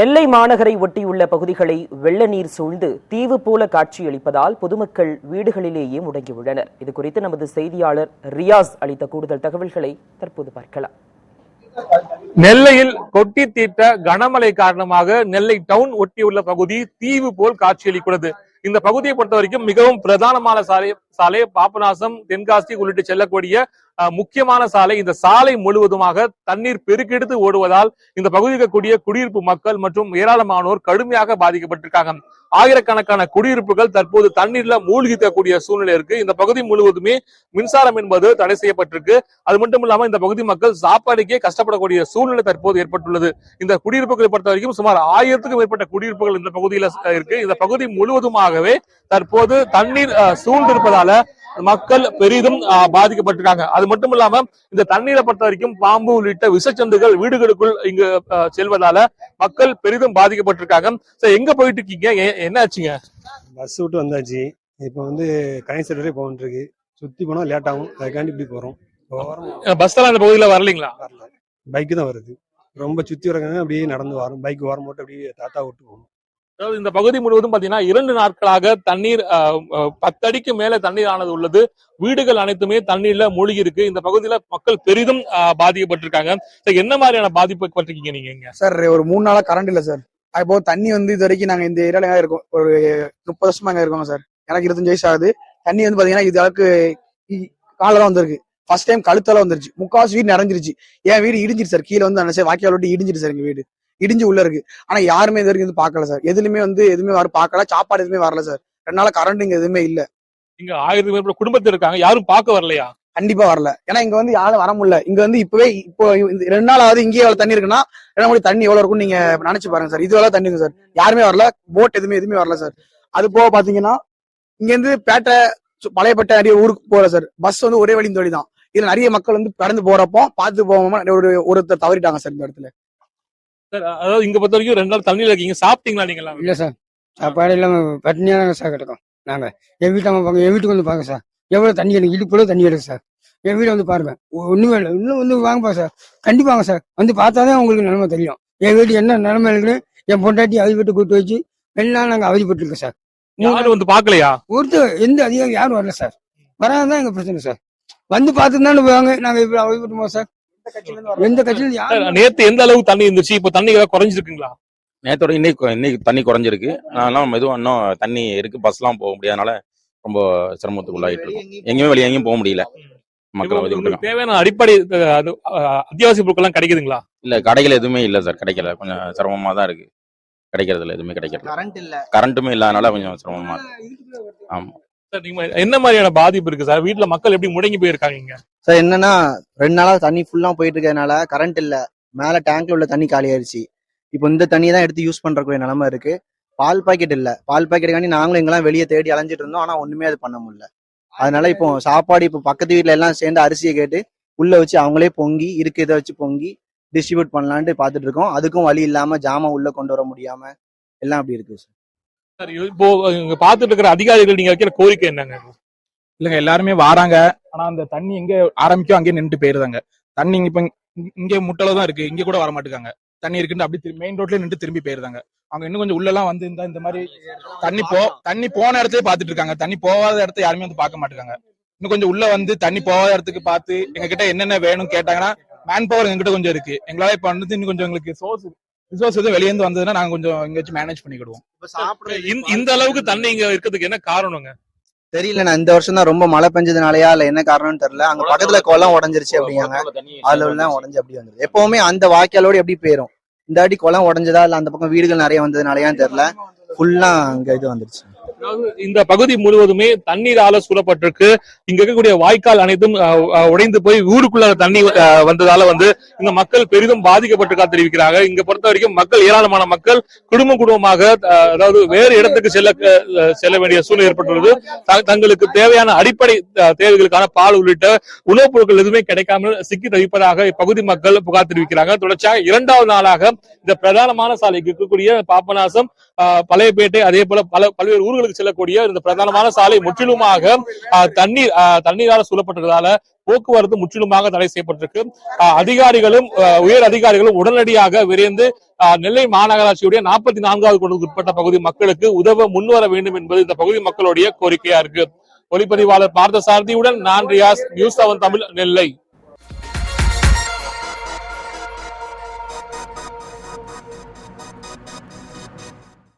நெல்லை மாநகரை ஒட்டியுள்ள பகுதிகளை வெள்ள நீர் சூழ்ந்து தீவு போல காட்சியளிப்பதால் பொதுமக்கள் வீடுகளிலேயே முடங்கியுள்ளனர். இதுகுறித்து நமது செய்தியாளர் ரியாஸ் அளித்த கூடுதல் தகவல்களை தற்போது பார்க்கலாம். நெல்லையில் கொட்டி தீர்த்த கனமழை காரணமாக நெல்லை டவுன் ஒட்டியுள்ள பகுதி தீவு போல் காட்சியளிக்கிறது. இந்த பகுதியை பொறுத்த வரைக்கும் மிகவும் பிரதானமான சாலை பாபநாசம், தென்காசி உள்ளிட்டு செல்லக்கூடிய முக்கியமான சாலை. இந்த சாலை முழுவதுமாக தண்ணீர் பெருக்கெடுத்து ஓடுவதால் இந்த பகுதியில் இருக்கக்கூடிய குடியிருப்பு மக்கள் மற்றும் ஏராளமானோர் கடுமையாக பாதிக்கப்பட்டிருக்காங்க. ஆயிரக்கணக்கான குடியிருப்புகள் தற்போது தண்ணீர்ல மூழ்கிக்கக்கூடிய சூழ்நிலை இருக்கு. இந்த பகுதி முழுவதுமே மின்சாரம் என்பது தடை செய்யப்பட்டிருக்கு. அது மட்டும் இல்லாம இந்த பகுதி மக்கள் சாப்பாடுக்கே கஷ்டப்படக்கூடிய சூழ்நிலை தற்போது ஏற்பட்டுள்ளது. இந்த குடியிருப்புகளை பொறுத்த வரைக்கும் சுமார் 1000க்கும் மேற்பட்ட குடியிருப்புகள் இந்த பகுதியில இருக்கு. இந்த பகுதி முழுவதுமாகவே தற்போது தண்ணீர் சூழ்ந்திருப்பதால மக்கள் பெரிதும் பாதிக்கப்பட்டிருக்காங்க. அது மட்டும் இல்லாம இந்த தண்ணீரை பொறுத்த வரைக்கும் பாம்பு உள்ளிட்ட விஷச்சந்துகள் வீடுகளுக்குள் இங்கு செல்வதால மக்கள் பெரிதும் பாதிக்கப்பட்டிருக்காங்க. எங்க போயிட்டு இருக்கீங்க? என்ன ஆச்சுங்க? பஸ் விட்டு வந்தாச்சு. இப்ப கணேசர் வரை போயிட்டு இருக்கு. சுத்தி போனா லேட் ஆகும். அதுக்காண்டி இப்படி போறோம். பஸ் எல்லாம் இந்த பகுதியில வரலீங்களா? வரல, பைக்கு தான் வருது. ரொம்ப சுத்தி வரங்க. அப்படியே நடந்து வரும். பைக் வர மட்டும் அப்படியே தாத்தா விட்டு போகணும். அதாவது இந்த பகுதி முழுவதும் பாத்தீங்கன்னா 2 நாட்களாக தண்ணீர் 10 அடிக்கு மேல தண்ணீர் ஆனது உள்ளது. வீடுகள் அனைத்துமே தண்ணீர்ல மூழ்கி இருக்கு. இந்த பகுதியில மக்கள் பெரிதும் பாதிக்கப்பட்டிருக்காங்க. என்ன மாதிரியான பாதிக்கப்பட்டிருக்கீங்க நீங்க? சார், ஒரு 3 நாளா கரண்ட் இல்ல சார். இப்போ தண்ணி இது வரைக்கும் நாங்க இந்த ஏரியால இருக்கோம். ஒரு 30 வருஷமா அங்க இருக்கோம் சார். எனக்கு 25 வயசு ஆகுது. தண்ணி பாத்தீங்கன்னா இது அளவுக்கு காலெல்லாம் வந்திருக்கு. ஃபர்ஸ்ட் டைம் கழுத்தெல்லாம் வந்துருச்சு. முக்காவாசி வீடு நிறைஞ்சிருச்சு. என் வீடு இடிஞ்சிருச்சு சார். கீழே அந்த வாக்கியால் விட்டு இடிஞ்சிட்டு சார். எங்க வீடு இடிஞ்சு உள்ள இருக்கு. ஆனா யாருமே இது வரைக்கும் பாக்கல சார். எதுவுமே எதுவுமே வர பாக்கல. சாப்பாடு எதுவுமே வரல சார். 2 நாளா கரண்ட் இங்க எதுவுமே இல்ல. இங்க 1000 மேற்பட்ட குடும்பத்தில் இருக்காங்க. யாரும் பார்க்க வரலையா? கண்டிப்பா வரல. ஏன்னா இங்க யாரும் வர முடியல. இங்க இப்போ 2 நாள் ஆகுது. இங்கே எவ்வளவு தண்ணி இருக்குன்னா 2 மணி தண்ணி எவ்வளவு இருக்கும்னு நீங்க நினைச்சு பாருங்க சார். இது எவ்வளவு தண்ணி இருக்கு சார். யாருமே வரல. போட் எதுவுமே வரல சார். அது போக பாத்தீங்கன்னா இங்க பேட்டை பழையப்பட்ட நிறைய ஊருக்கு போற சார். பஸ் ஒரே வழி இந்த வழிதான். இதுல நிறைய மக்கள் கடந்து போறப்போ பார்த்து போகாம ஒருத்தர் தவறிட்டாங்க சார் இந்த இடத்துல. அதாவது இங்க பொறுத்த வரைக்கும் 2 நாள் தண்ணியில இருக்கீங்க. சாப்பிட்டீங்களா நீங்க? இல்ல சார், சாப்பாடு இல்லாம பட்டினியான சார் கிடக்கும். நாங்க என் வீட்டுக்கு பாருங்க சார். எவ்வளவு தண்ணி எனக்கு இடுப்புல தண்ணி எடுக்கு சார். என் வீடு பாருங்க. ஒண்ணுமே இல்லை. இன்னும் வாங்கப்பா சார். கண்டிப்பாங்க சார். பார்த்தாதான் உங்களுக்கு நிலைமை தெரியும். என் வீடு என்ன நிலைமை இருக்குன்னு. என் பொண்டாட்டி அவதி வீட்டு கூட்டு வச்சு எல்லாம் நாங்க அவதிப்பட்டு இருக்கோம் சார். யாரும் பாக்கலையா? ஒருத்தர் எந்த அதிகாரம் யாரும் வரல சார். வராதான் எங்க பிரச்சனை சார். பார்த்துட்டு தானே போவாங்க. நாங்க இப்ப அவதிப்பட்டுமோ சார். எந்த கட்சியிலும் நேத்து எந்த அளவுக்கு தண்ணி இருந்துச்சு? இப்ப தண்ணி குறைஞ்சிருக்குங்களா? நேத்தோட இன்னைக்கு தண்ணி குறைஞ்சிருக்கு. ஆனால் மெதுவாக இன்னும் தண்ணி இருக்கு. பஸ் எல்லாம் போக முடியாதனால ரொம்ப சிரமத்துக்குள்ளாயிட்டு இருக்கும். எங்கேயுமே வெளியே எங்கேயும் போக முடியல. மக்கள் தேவையான அடிப்படை அத்தியாவசிய பொருட்கள் எல்லாம் கிடைக்குதுங்களா? இல்ல, கடைகள் எதுவுமே இல்ல சார். கிடைக்கல. கொஞ்சம் சிரமமா தான் இருக்கு. கிடைக்கிறது இல்ல, எதுவுமே கிடைக்கல. கரண்ட்டுமே இல்லாதனால கொஞ்சம் சிரமமா இருக்கு. ஆமா சார், நீங்க என்ன மாதிரியான பாதிப்பு இருக்கு சார்? வீட்டுல மக்கள் எப்படி முடங்கி போயிருக்காங்க சார்? என்னன்னா 2 நாளா தண்ணி ஃபுல்லா போயிட்டு இருக்கறதுனால கரண்ட் இல்ல. மேல டேங்க்ல உள்ள தண்ணி காலி ஆயிருச்சு. இப்போ இந்த தண்ணியை தான் எடுத்து யூஸ் பண்றக்கூடிய நிலைமை இருக்கு. பால் பாக்கெட் இல்ல. பால் பாக்கெட்டுக்காண்டி நாங்களும் எங்கெல்லாம் வெளியே தேடி அலைஞ்சிட்டு இருந்தோம். ஆனா ஒண்ணுமே அது பண்ண முடியல. அதனால இப்போ சாப்பாடு இப்போ பக்கத்து வீட்டுல எல்லாம் சேர்ந்து அரிசியை கேட்டு உள்ள வச்சு அவங்களே பொங்கி இதை வச்சு பொங்கி டிஸ்ட்ரிபியூட் பண்ணலான்ட்டு பாத்துட்டு இருக்கோம். அதுக்கும் வழி இல்லாம ஜாமான் உள்ள கொண்டு வர முடியாம எல்லாம் அப்படி இருக்கு சார். இப்போ இங்க பாத்துட்டு இருக்கிற அதிகாரிகள் நீங்க வைக்கிற கோரிக்கை என்னங்க? இல்லங்க, எல்லாருமே வராங்க. ஆனா அந்த தண்ணி எங்க ஆரம்பிக்கும் அங்கே நின்று போயிருந்தாங்க. தண்ணி இப்ப இங்க முட்டளவு தான் இருக்கு. இங்க கூட வர மாட்டேங்காங்க. தண்ணி இருக்குன்னு அப்படி மெயின் ரோட்ல நின்று திரும்பி போயிருந்தாங்க. அவங்க இன்னும் கொஞ்சம் உள்ள எல்லாம் இந்த மாதிரி தண்ணி போன இடத்துல பாத்துட்டு இருக்காங்க. தண்ணி போகாத இடத்த யாருமே பார்க்க மாட்டேங்காங்க. இன்னும் கொஞ்சம் உள்ள தண்ணி போகாத இடத்துக்கு பார்த்து எங்க கிட்ட என்னென்ன வேணும் கேட்டாங்கன்னா மேன் பவர் எங்ககிட்ட கொஞ்சம் இருக்கு. எங்களால இப்ப இன்னும் கொஞ்சம் எங்களுக்கு ரிசோர்ஸ் எதுவும் வெளியே வந்ததுன்னா நாங்க கொஞ்சம் இங்க வச்சு மேனேஜ் பண்ணிக்கிடுவோம். இந்த அளவுக்கு தண்ணி இங்க இருக்கிறதுக்கு என்ன காரணங்க தெரியல. நான் இந்த வருஷம் தான் ரொம்ப மழை பெஞ்சதுனாலயா இல்ல என்ன காரணம்னு தெரியல. அங்க பக்கத்துல குளம் உடஞ்சிருச்சு அப்படிங்காங்க. அதுல எல்லாம் உடஞ்சு அப்படி வந்துருது. எப்பவுமே அந்த வாய்க்காலோட எப்படி போயிரும். இந்த அடி குளம் உடஞ்சதா இல்ல அந்த பக்கம் வீடுகள் நிறைய வந்ததுனாலயான்னு தெரியல. ஃபுல்லா அங்க இது வந்துருச்சு. இந்த பகுதி முழுவதுமே தண்ணீரால சூழப்பட்டிருக்கு. இங்க இருக்கக்கூடிய வாய்க்கால் அனைத்தும் உடைந்து போய் ஊருக்குள்ள தண்ணி வந்ததால இந்த மக்கள் பெரிதும் பாதிக்கப்பட்டிருக்கா தெரிவிக்கிறாங்க. இங்க பொறுத்த வரைக்கும் மக்கள் ஏராளமான மக்கள் குடும்பமாக அதாவது வேறு இடத்துக்கு செல்ல வேண்டிய சூழ்நிலை ஏற்பட்டுள்ளது. தங்களுக்கு தேவையான அடிப்படை தேவைகளுக்கான பால் உள்ளிட்ட உணவுப் பொருட்கள் எதுவுமே கிடைக்காமல் சிக்கி தவிப்பதாக இப்பகுதி மக்கள் புகார் தெரிவிக்கிறாங்க. தொடர்ச்சியாக 2வது நாளாக இந்த பிரதானமான சாலைக்கு இருக்கக்கூடிய பாபநாசம், பழையப்பேட்டை அதே போல பல்வேறு ஊர்களுக்கு பகுதிக்கு செல்லக்கூடிய இந்த பிரதானமான சாலை முற்றிலுமாக தண்ணீரால் சூழப்பட்டிருக்கிறதால போக்குவரத்து முற்றிலுமாக தடை செய்யப்பட்டிருக்கு. அதிகாரிகளும் உயர் அதிகாரிகளும் உடனடியாக விரைந்து நெல்லை மாநகராட்சியுடைய 44வது குழுவுக்கு உட்பட்ட பகுதி மக்களுக்கு உதவ முன்வர வேண்டும் என்பது இந்த பகுதி மக்களுடைய கோரிக்கையா இருக்கு. ஒளிப்பதிவாளர் பார்த்தசாரதியுடன் நான் ரியாஸ், நியூஸ் 7 தமிழ், நெல்லை.